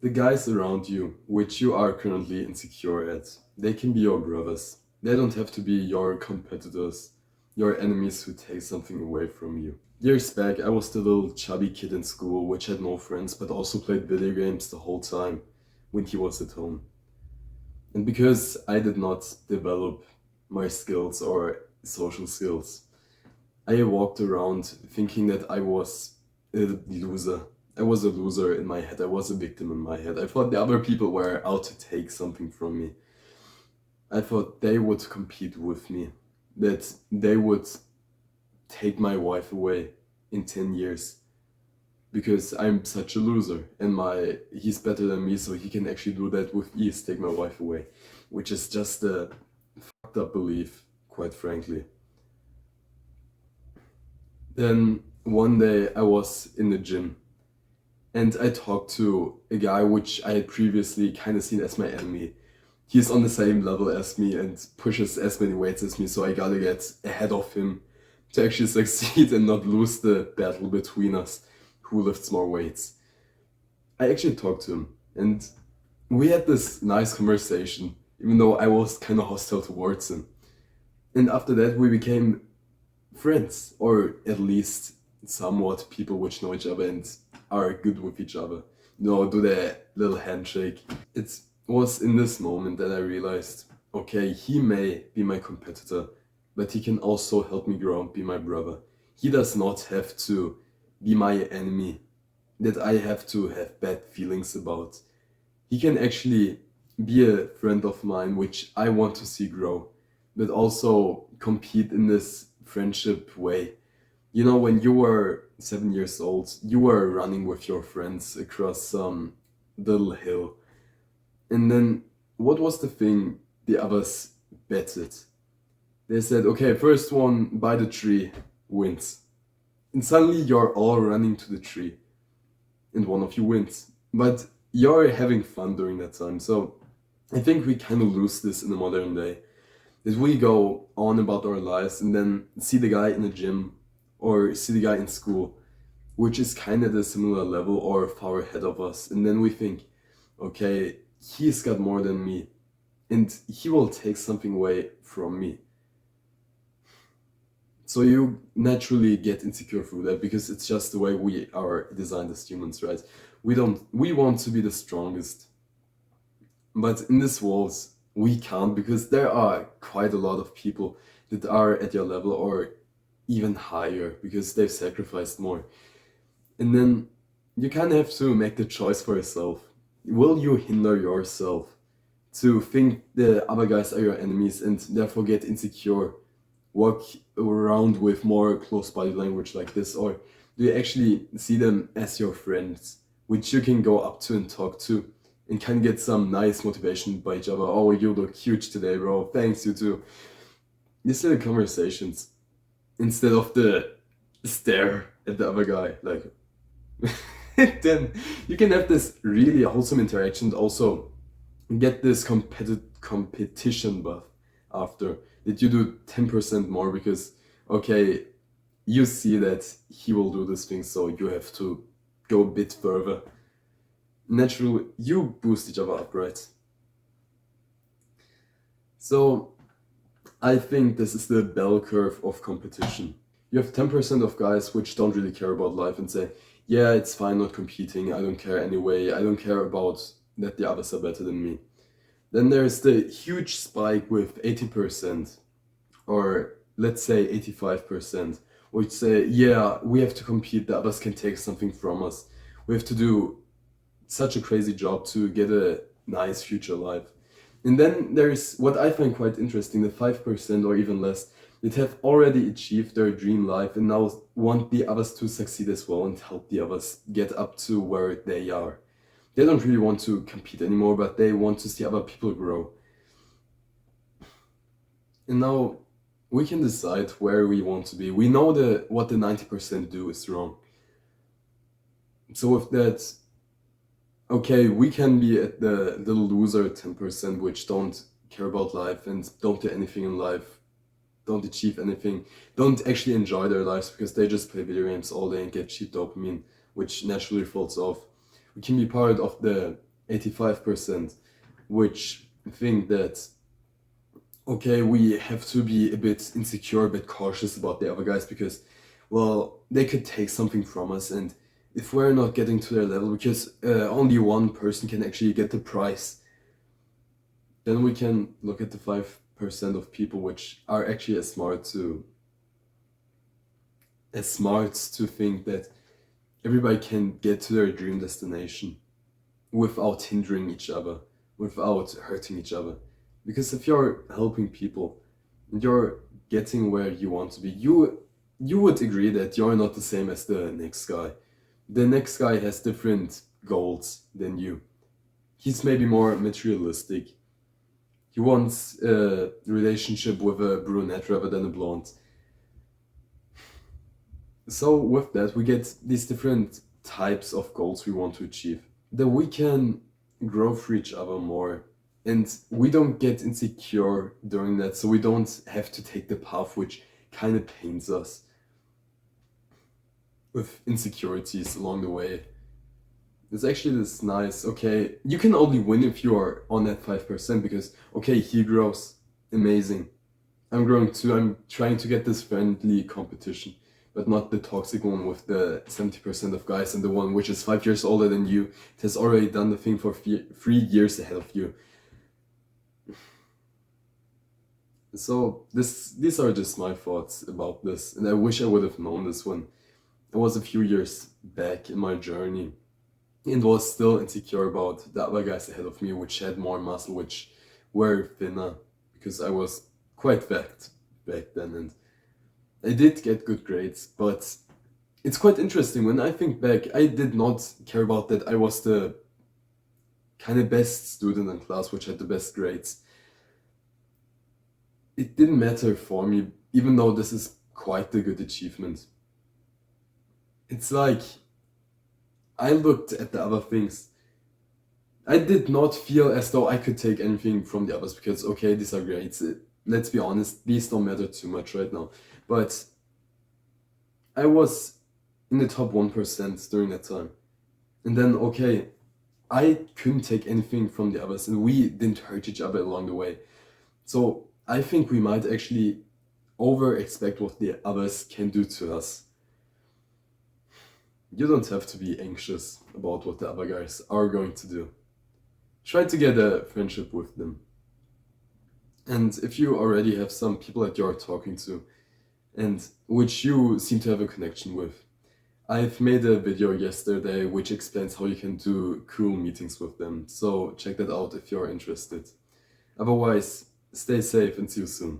The guys around you, which you are currently insecure at, they can be your brothers. They don't have to be your competitors, your enemies who take something away from you. Years back, I was the little chubby kid in school which had no friends but also played video games the whole time when he was at home. And because I did not develop my skills or social skills, I walked around thinking that I was a loser. I was a loser in my head. I was a victim in my head. I thought the other people were out to take something from me. I thought they would compete with me, that they would take my wife away in 10 years because I'm such a loser and he's better than me, so he can actually do that with ease, take my wife away, which is just a fucked up belief, quite frankly. Then one day I was in the gym and I talked to a guy which I had previously kind of seen as my enemy. He's on the same level as me and pushes as many weights as me, so I gotta get ahead of him to actually succeed and not lose the battle between us who lifts more weights. I actually talked to him and we had this nice conversation, even though I was kind of hostile towards him. And after that, we became friends, or at least somewhat people which know each other and are good with each other. Do the little handshake. It was in this moment that I realized, okay, he may be my competitor, but he can also help me grow and be my brother. He does not have to be my enemy that I have to have bad feelings about. He can actually be a friend of mine which I want to see grow, but also compete in this friendship way. When you were 7 years old, you were running with your friends across some little hill. And then what was the thing the others betted? They said, okay, first one by the tree wins. And suddenly you're all running to the tree and one of you wins. But you're having fun during that time. So I think we kind of lose this in the modern day. That we go on about our lives and then see the guy in the gym or see the guy in school, which is kind of the similar level or far ahead of us. And then we think, okay, he's got more than me and he will take something away from me. So you naturally get insecure through that because it's just the way we are designed as humans, right? We want to be the strongest. But in this world, we can't because there are quite a lot of people that are at your level or even higher because they've sacrificed more. And then you kind of have to make the choice for yourself. Will you hinder yourself to think the other guys are your enemies and therefore get insecure, walk around with more close body language like this, or do you actually see them as your friends, which you can go up to and talk to and can get some nice motivation by each other? Oh, you look huge today, bro. Thanks, you too. These little conversations instead of the stare at the other guy, like. Then you can have this really wholesome interaction. Also, get this competition buff after that you do 10% more because okay, you see that he will do this thing, so you have to go a bit further. Naturally, you boost each other up, right? So I think this is the bell curve of competition. You have 10% of guys which don't really care about life and say, yeah, it's fine not competing, I don't care anyway, I don't care about that the others are better than me. Then there's the huge spike with 80%, or let's say 85%, which say, yeah, we have to compete, the others can take something from us. We have to do such a crazy job to get a nice future life. And then there's what I find quite interesting, the 5% or even less that have already achieved their dream life and now want the others to succeed as well and help the others get up to where they are. They don't really want to compete anymore, but they want to see other people grow. And now we can decide where we want to be. We know that what the 90% do is wrong. So with that, okay, we can be at the loser 10%, which don't care about life and don't do anything in life, don't achieve anything, don't actually enjoy their lives because they just play video games all day and get cheap dopamine, which naturally falls off. We can be part of the 85%, which think that, okay, we have to be a bit insecure, a bit cautious about the other guys because, well, they could take something from us, and if we're not getting to their level, because only one person can actually get the prize, then we can look at the 5% of people which are actually as smart to think that everybody can get to their dream destination without hindering each other, without hurting each other. Because if you're helping people and you're getting where you want to be, you would agree that you're not the same as the next guy. The next guy has different goals than you. He's maybe more materialistic. He wants a relationship with a brunette rather than a blonde. So with that, we get these different types of goals we want to achieve. That we can grow for each other more. And we don't get insecure during that, so we don't have to take the path which kind of pains us with insecurities along the way. It's actually this nice, okay, you can only win if you are on that 5% because, okay, he grows. Amazing. I'm growing too. I'm trying to get this friendly competition, but not the toxic one with the 70% of guys and the one which is 5 years older than you. It has already done the thing for 3 years ahead of you. So these are just my thoughts about this, and I wish I would have known this when I was a few years back in my journey and was still insecure about the other guys ahead of me, which had more muscle, which were thinner, because I was quite fat back then, and I did get good grades, but it's quite interesting when I think back. I did not care about that. I was the kind of best student in class, which had the best grades. It didn't matter for me, even though this is quite a good achievement. It's like I looked at the other things. I did not feel as though I could take anything from the others because, okay, these are grades. Let's be honest, these don't matter too much right now. But I was in the top 1% during that time. And then, okay, I couldn't take anything from the others, and we didn't hurt each other along the way. So I think we might actually over expect what the others can do to us. You don't have to be anxious about what the other guys are going to do. Try to get a friendship with them. And if you already have some people that you're talking to and which you seem to have a connection with, I've made a video yesterday which explains how you can do cool meetings with them. So check that out if you're interested. Otherwise, stay safe and see you soon.